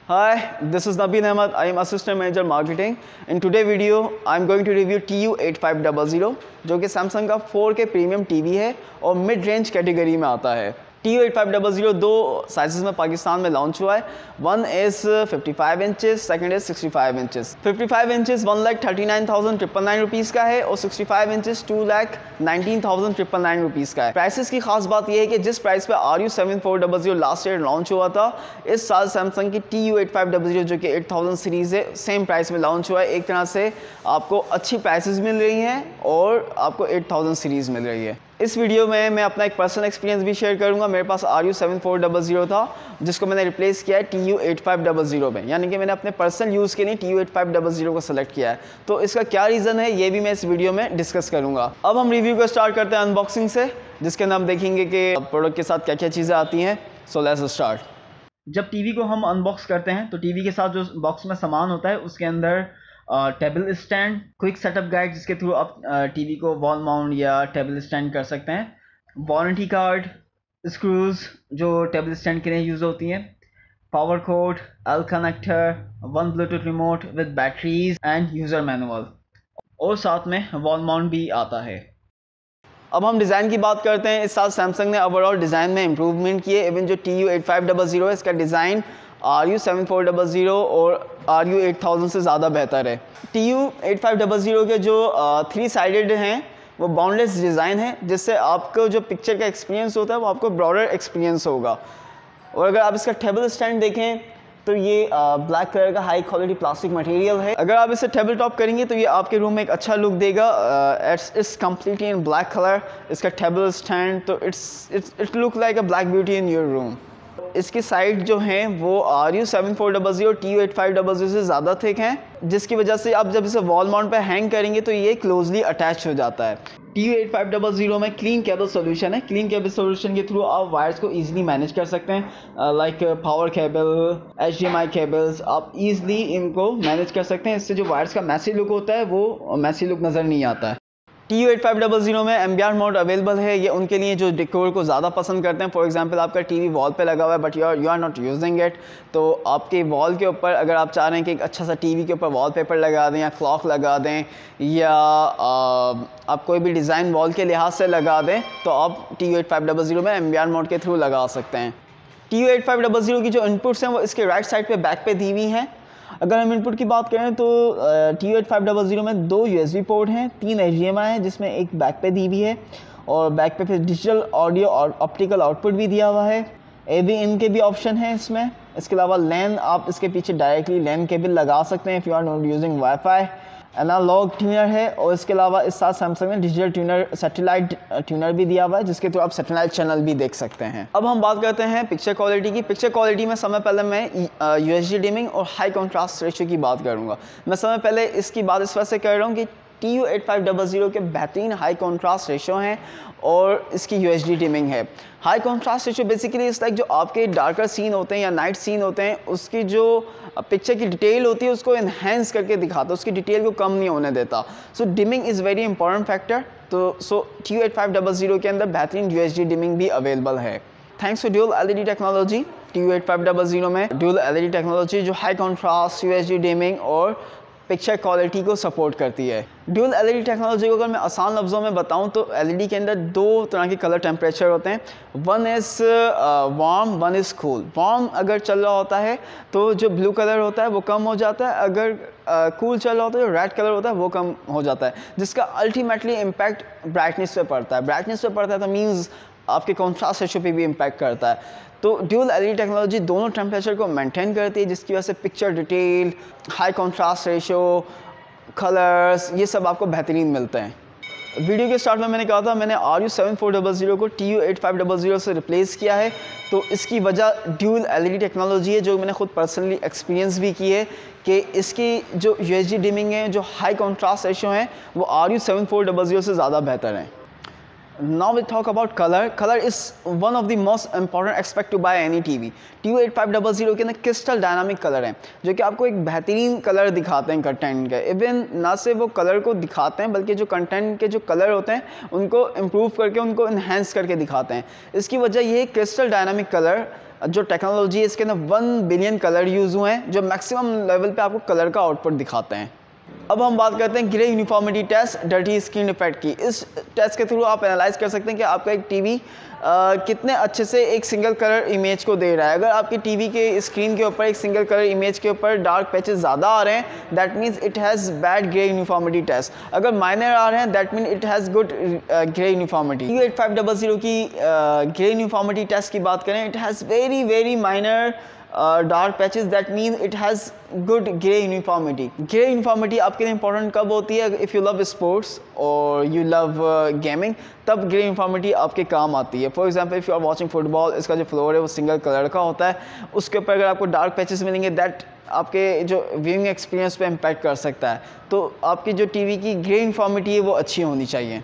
Hi, this is Nabeen Ahmed. I am Assistant Manager Marketing. In today's video, I am going to review TU8500 जो कि Samsung का 4K premium TV है और mid range category में आता है। TU8500 दो साइजेस में पाकिस्तान में लॉन्च हुआ है। One is 55 inches, second is 65 inches. 55 inches 1,39,999 rupees का है और 65 इंचेस 2,19,999 रुपीज़ का है। प्राइसेस की खास बात यह है कि जिस प्राइस पे RU7400 लास्ट ईयर लॉन्च हुआ था, इस साल सैमसंग की TU8500 जो कि 8000 सीरीज़ है, सेम प्राइस में लॉन्च हुआ है। एक तरह से आपको अच्छी प्राइसेस मिल रही हैं और आपको 8000 सीरीज़ मिल रही है। इस वीडियो में मैं अपना एक पर्सनल एक्सपीरियंस भी शेयर करूंगा। मेरे पास RU7400 था जिसको मैंने रिप्लेस किया है TU8500 में, यानी कि मैंने अपने पर्सनल यूज़ के लिए TU8500 को सेलेक्ट किया है। तो इसका क्या रीज़न है ये भी मैं इस वीडियो में डिस्कस करूंगा। अब हम रिव्यू को स्टार्ट करते हैं अनबॉक्सिंग से, जिसके अंदर हम देखेंगे कि प्रोडक्ट के साथ क्या क्या चीज़ें आती हैं। So let's start. जब टीवी को हम अनबॉक्स करते हैं तो टीवी के साथ जो बॉक्स में सामान होता है उसके अंदर table stand, quick setup guide जिसके थ्रू आप टीवी को वॉल माउंट या टेबल स्टैंड कर सकते हैं, वारंटी कार्ड, स्क्रूज जो टेबल स्टैंड के लिए यूज़ होती हैं, power code, L connector, one Bluetooth remote with batteries end user manual, और साथ में वॉल माउंट भी आता है। अब हम डिज़ाइन की बात करते हैं। इस साल सैमसंग ने ओवरऑल डिज़ाइन में इम्प्रूवमेंट किए। इवन जो TU8500 है इसका डिज़ाइन RU7400 और RU8000 से ज़्यादा बेहतर है। TU8500 के जो 3 साइडेड हैं वो बाउंडलेस डिज़ाइन है, जिससे आपको जो पिक्चर का एक्सपीरियंस होता है वो आपको ब्रॉडर एक्सपीरियंस होगा। और अगर आप इसका टेबल स्टैंड देखें तो ये ब्लैक कलर का हाई क्वालिटी प्लास्टिक मटेरियल है। अगर आप इसे टेबल टॉप करेंगे तो ये आपके रूम में एक अच्छा लुक देगा। It's completely in black colour. इसका टेबल स्टैंड तो it's look like a black beauty in your room. इसकी साइड जो हैं वो RU7400 और TU8500 से ज़्यादा थिक हैं, जिसकी वजह से आप जब इसे वॉल माउंट पे हैंग करेंगे तो ये क्लोजली अटैच हो जाता है। TU8500 में क्लीन केबल सोल्यूशन है। क्लीन केबल सोल्यूशन के थ्रू आप वायर्स को ईजिली मैनेज कर सकते हैं, like power cable, HDMI cables, आप ईजिली इनको मैनेज कर सकते हैं। इससे जो वायर्स का मैसी लुक होता है वो मैसी लुक नज़र नहीं आता है। TU8500 में एम्बिएंट मोड अवेलेबल है। ये उनके लिए जो डेकोर को ज़्यादा पसंद करते हैं। फॉर एग्जांपल आपका टीवी वॉल पे लगा हुआ है but you are not using it, तो आपके वॉल के ऊपर अगर आप चाह रहे हैं कि एक अच्छा सा टीवी के ऊपर वॉलपेपर लगा दें या क्लॉक लगा दें या आप कोई भी डिज़ाइन वॉल के लिहाज से लगा दें, तो आप TU8500 में एम्बिएंट मोड के थ्रू लगा सकते हैं। TU8500 की जो इनपुट्स हैं वो इसके राइट साइड पे बैक पे दी हुई हैं। अगर हम इनपुट की बात करें तो TU8500 में 2 USB पोर्ट हैं, 3 HDMI हैं जिसमें एक बैक पे दी हुई है, और बैक पे फिर डिजिटल ऑडियो और ऑप्टिकल आउटपुट भी दिया हुआ है। AV इन के भी ऑप्शन हैं इसमें। इसके अलावा लैन, आप इसके पीछे डायरेक्टली लैन केबल लगा सकते हैं if you are not using WiFi. Analog tuner है, और इसके अलावा इस साथ सैमसंग ने डिजिटल ट्यूनर, सैटेलाइट ट्यूनर भी दिया हुआ है जिसके थ्रू आप सैटेलाइट चैनल भी देख सकते हैं। अब हम बात करते हैं पिक्चर क्वालिटी की। पिक्चर क्वालिटी में समय पहले मैं UHD डिमिंग और हाई कॉन्ट्रास्ट रेशियो की बात करूँगा। मैं समय पहले इसकी बात इस वजह से कर रहा हूँ कि TU8500 के बेहतरीन हाई कॉन्ट्रास्ट रेशियो हैं और इसकी UHD डिमिंग है। हाई कॉन्ट्रास्ट रेशियो बेसिकली इस लाइक जो आपके डार्कर सीन होते हैं या नाइट सीन होते हैं उसकी जो पिक्चर की डिटेल होती है उसको इन्हेंस करके दिखाता है, उसकी डिटेल को कम नहीं होने देता। So dimming is very important factor. तो TU8500 के अंदर बेहतरीन UHD डिमिंग भी अवेलेबल है। Thanks to dual LED technology. TU8500 में ड्यूल LED टेक्नोलॉजी जो हाई कॉन्ट्रास्ट, UHD डिमिंग और पिक्चर क्वालिटी को सपोर्ट करती है। ड्यूल LED टेक्नोलॉजी को अगर मैं आसान लफ्ज़ों में बताऊं तो LED के अंदर 2 तरह के कलर टेम्परेचर होते हैं। One is warm, one is cool. Warm अगर चल रहा होता है तो जो ब्लू कलर होता है वो कम हो जाता है, अगर कूल चल रहा होता है जो रेड कलर होता है वो कम हो जाता है, जिसका अल्टीमेटली इम्पैक्ट ब्राइटनेस पे पड़ता है। ब्राइटनेस पे पड़ता है तो मीन्स आपके कॉन्ट्रास्ट रेशियो पे भी इम्पैक्ट करता है। तो ड्यूल LED टेक्नोलॉजी दोनों टेम्परेचर को मेंटेन करती है, जिसकी वजह से picture detail, high contrast ratio, colours, ये सब आपको बेहतरीन मिलते हैं। वीडियो के स्टार्ट में मैंने कहा था मैंने RU7400 को TU8500 से रिप्लेस किया है, तो इसकी वजह ड्यूल LED टेक्नोलॉजी है जो मैंने खुद पर्सनली एक्सपीरियंस भी की है कि इसकी जो UHD डिमिंग है, जो हाई कॉन्ट्रास्ट रेशियो हैं वो RU7400 से ज़्यादा बेहतर हैं। Now we talk about color. Color is one of the most important aspect to buy any TV. TU8500 के अंदर क्रिस्टल डायनामिक कलर हैं जो कि आपको एक बेहतरीन कलर दिखाते हैं कंटेंट के। इवन ना सिर्फ वो कलर को दिखाते हैं बल्कि जो कंटेंट के जो कलर होते हैं उनको इम्प्रूव करके उनको इन्हेंस करके दिखाते हैं। इसकी वजह ये क्रिस्टल डायनामिक कलर जो टेक्नोलॉजी है इसके अंदर 1 बिलियन कलर यूज़ हुए हैं जो मैक्सिमम लेवल पे आपको कलर का आउटपुट दिखाते हैं। अब हम बात करते हैं grey uniformity test, dirty screen effect की। इस टेस्ट के थ्रू आप एनालाइज कर सकते हैं कि आपका एक टीवी कितने अच्छे से एक सिंगल कलर इमेज को दे रहा है। अगर आपकी टीवी के स्क्रीन के ऊपर एक सिंगल कलर इमेज के ऊपर डार्क पैचेस ज़्यादा आ रहे हैं, that means it has bad grey uniformity test. अगर माइनर आ रहे हैं, that mean it has good grey uniformity. TU8500 की ग्रे यूनिफॉर्मिटी टेस्ट की बात करें, it has very minor dark patches, that mean it has good grey uniformity. Grey uniformity आपके लिए इंपॉर्टेंट कब होती है? इफ़ यू लव स्पोर्ट्स और यू लव गेमिंग, तब ग्रे यूनिफॉर्मिटी आपके काम आती है। For example if you are watching football, इसका जो फ्लोर है वो सिंगल कलर का होता है, उसके ऊपर अगर आपको डार्क पैचेस मिलेंगे, दैट आपके जो व्यूइंग एक्सपीरियंस पे इम्पैक्ट कर सकता है। तो आपकी जो टीवी की ग्रे यूनिफॉर्मिटी है वो अच्छी होनी चाहिए।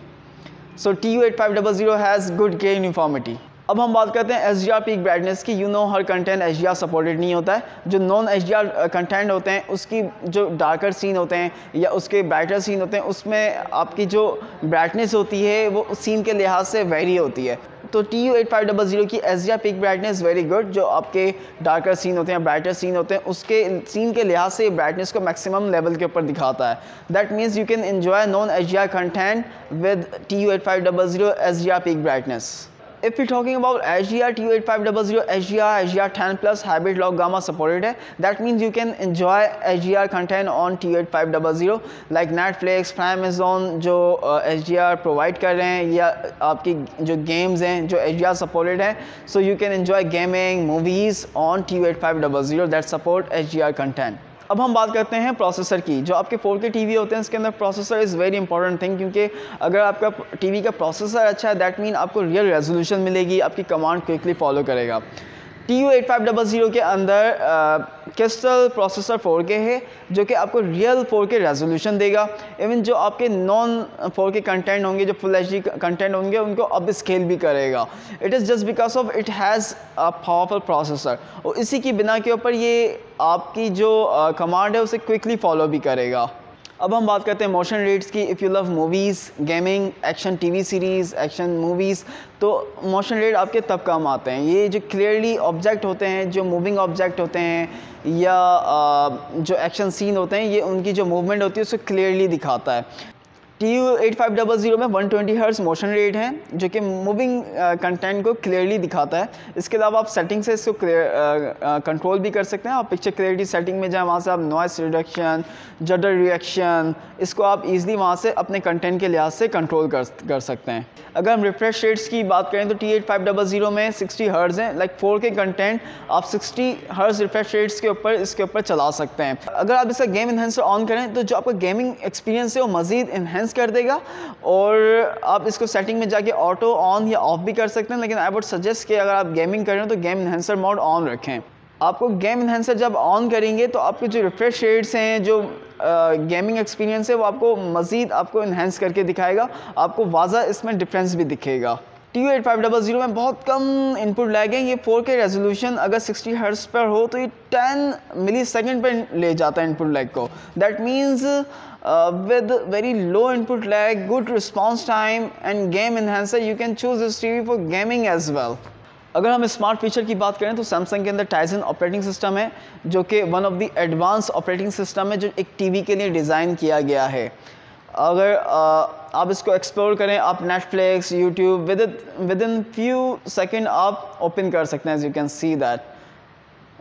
सो TU8500 has good grey uniformity. अब हम बात करते हैं HDR पीक ब्राइटनेस की। You know her content HDR supported नहीं होता है। जो नॉन HDR कंटेंट होते हैं उसकी जो डार्कर सीन होते हैं या उसके ब्राइटर सीन होते हैं, उसमें आपकी जो ब्राइटनेस होती है वो सीन के लिहाज से वेरी होती है। तो TU8500 की HDR peak brightness very good. जो आपके डार्कर सीन होते हैं, ब्राइटर सीन होते हैं, उसके सीन के लिहाज से ब्राइटनेस को मैक्सिमम लेवल के ऊपर दिखाता है। That means you can enjoy non HDR content with TU8500 HDR peak brightness. If we're talking about HDR, TU8500 HDR 10+ hybrid log gamma supported है। That means you can enjoy HDR content on TU8500 like Netflix, Amazon जो HDR provide कर रहे हैं, या आपकी जो games हैं जो HDR सपोर्टेड है। So you can enjoy gaming, movies on TU8500 that support HDR content। अब हम बात करते हैं प्रोसेसर की। जो आपके 4K टीवी होते हैं इसके अंदर processor is very important thing, क्योंकि अगर आपका टीवी का प्रोसेसर अच्छा है, दैट मीन आपको रियल रेजोल्यूशन मिलेगी, आपकी कमांड क्विकली फॉलो करेगा। TU8500 के अंदर क्रिस्टल प्रोसेसर 4K है जो कि आपको रियल 4K रेजोल्यूशन देगा। इवन जो आपके नॉन 4K कंटेंट होंगे, जो फुल HD कंटेंट होंगे, उनको अब स्केल भी करेगा। It is just because of it has a powerful processor, और इसी की बिना के ऊपर ये आपकी जो कमांड है उसे क्विकली फॉलो भी करेगा। अब हम बात करते हैं मोशन रेट्स की। If you love movies, gaming, action TV series, action movies, तो मोशन रेट आपके तब काम आते हैं। ये जो क्लियरली ऑब्जेक्ट होते हैं, जो मूविंग ऑब्जेक्ट होते हैं या जो एक्शन सीन होते हैं, ये उनकी जो मूवमेंट होती है उसे क्लियरली दिखाता है। TU8500 में 120 हर्ट्ज़ मोशन रेट है जो कि मूविंग कंटेंट को क्लियरली दिखाता है। इसके अलावा आप सेटिंग से इसको कंट्रोल भी कर सकते हैं। आप पिक्चर क्लियरिटी सेटिंग में जाएं, वहाँ से आप नॉइस रिडक्शन, जडर रिएक्शन, इसको आप इजीली वहाँ से अपने कंटेंट के लिहाज से कंट्रोल कर सकते हैं। अगर हम रिफ्रेश रेट्स की बात करें तो TU8500 में 60 हर्ट्ज़ हैं। लाइक 4K कंटेंट आप 60 हर्ट्ज़ रिफ्रेश रेट्स के ऊपर इसके ऊपर चला सकते हैं। अगर आप इसका गेम इन्हेंसर ऑन करें तो जो आपका गेमिंग एक्सपीरियंस है वो मज़ीद इन्हेंस कर देगा, और आप इसको सेटिंग में जाके ऑटो ऑन या ऑफ भी कर सकते हैं। लेकिन आई वुड सजेस्ट कि अगर आप गेमिंग कर रहे हो तो गेम इन्हेंसर मोड ऑन रखें। आपको गेम इन्हेंसर जब ऑन करेंगे तो आपके जो रिफ्रेश रेट्स हैं, जो गेमिंग एक्सपीरियंस है, वो आपको मज़ीद आपको इन्हेंस करके दिखाएगा, आपको वाज़ा इसमें डिफरेंस भी दिखेगा। TU8500 में बहुत कम इनपुट लैग है। ये 4K रेजोल्यूशन अगर 60 हर्ट्ज़ पर हो तो ये 10 मिलीसेकंड पर ले जाता है इनपुट लैग को। That means with very low input lag, good response time and game enhancer, you can choose this TV for gaming as well। अगर हम स्मार्ट फीचर की बात करें तो सैमसंग के अंदर टाइजन ऑपरेटिंग सिस्टम है जो कि one of the advance operating system है जो एक टीवी के लिए डिज़ाइन किया गया है। अगर आप इसको एक्सप्लोर करें, आप Netflix, YouTube within few second आप ओपन कर सकते हैं। As you can see that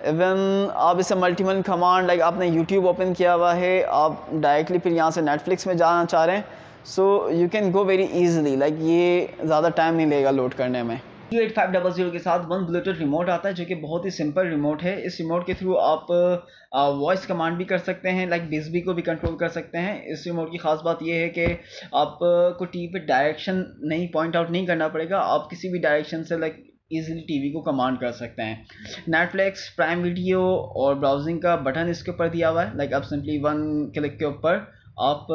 even आप इसे मल्टीपल कमांड, लाइक आपने YouTube ओपन किया हुआ है, आप डायरेक्टली फिर यहाँ से नेटफ्लिक्स में जाना चाह रहे हैं, so you can go very easily. Like ये ज़्यादा टाइम नहीं लेगा लोड करने में। TU8500 के साथ वन ब्लूटूथ रिमोट आता है जो कि बहुत ही सिंपल रिमोट है। इस रिमोट के थ्रू आप वॉइस कमांड भी कर सकते हैं, लाइक बिजली को भी कंट्रोल कर सकते हैं। इस रिमोट की ख़ास बात यह है कि आपको टीवी पे डायरेक्शन नहीं पॉइंट आउट नहीं करना पड़ेगा, आप किसी भी डायरेक्शन से लाइक ईजिली टीवी को कमांड कर सकते हैं। नेटफ्लिक्स, प्राइम वीडियो और ब्राउजिंग का बटन इसके ऊपर दिया हुआ है। लाइक आप सिंपली वन क्लिक के ऊपर आप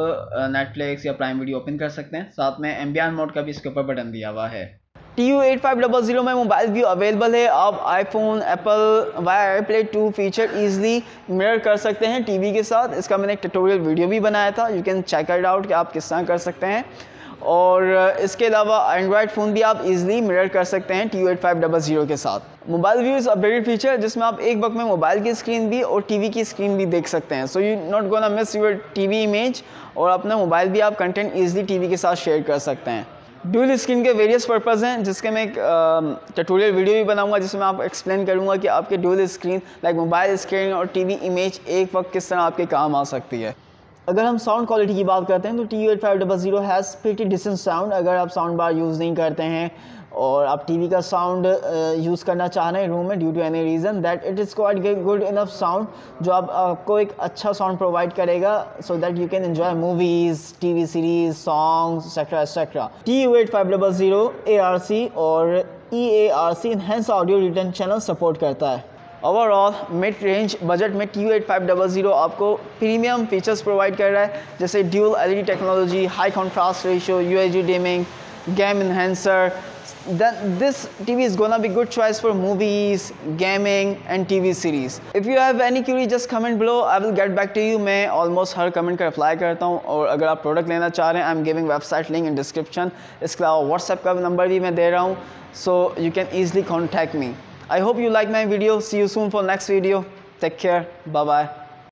नेटफ्लिक्स या प्राइम वीडियो ओपन कर सकते हैं। साथ में एम्बियंट मोड का भी इसके ऊपर बटन दिया हुआ है। TU8500 में मोबाइल व्यू अवेलेबल है। आप iPhone, Apple via AirPlay 2 feature easily mirror कर सकते हैं टीवी के साथ। इसका मैंने एक ट्यूटोरियल वीडियो भी बनाया था, you can check it out कि आप किस तरह कर सकते हैं। और इसके अलावा एंड्रॉयड फ़ोन भी आप इजीली मिरर कर सकते हैं TU8500 के साथ। Mobile view is updated feature जिसमें आप एक वक्त में मोबाइल की स्क्रीन भी और टीवी की स्क्रीन भी देख सकते हैं। So you not gonna miss your TV image, और अपना मोबाइल भी आप कंटेंट ईजिली टीवी के साथ शेयर कर सकते हैं। ड्यूल स्क्रीन के वेरियस पर्पज़ हैं जिसके मैं एक ट्यूटोरियल वीडियो भी बनाऊंगा जिसमें आप एक्सप्लेन करूंगा कि आपके dual screen like mobile screen और टीवी इमेज एक वक्त किस तरह आपके काम आ सकती है। अगर हम साउंड क्वालिटी की बात करते हैं तो TU8500 has pretty decent sound. अगर आप साउंड बार यूज़ नहीं करते हैं और आप टीवी का साउंड यूज़ करना चाह रहे हैं रूम में due to any reason, that it is quite good enough sound जो आपको एक अच्छा साउंड प्रोवाइड करेगा so that you can enjoy movies, TV series, songs etcetera etcetera. TU8500 ARC और EARC enhance audio return channel support करता है। Overall mid range budget में TU8500 आपको प्रीमियम फीचर्स प्रोवाइड कर रहा है जैसे dual LED technology, high contrast ratio, UHD dimming, game enhancer. Then this TV is gonna be good choice for movies, gaming and TV series. If you have any query, just comment below. I will get back to you. मैं almost हर comment का reply करता हूँ, और अगर आप product लेना चाह रहे हैं, I'm giving website link in description. इसके अलावा WhatsApp का नंबर भी मैं दे रहा हूँ, so you can easily contact me. I hope you like my video. See you soon for next video. Take care. Bye bye.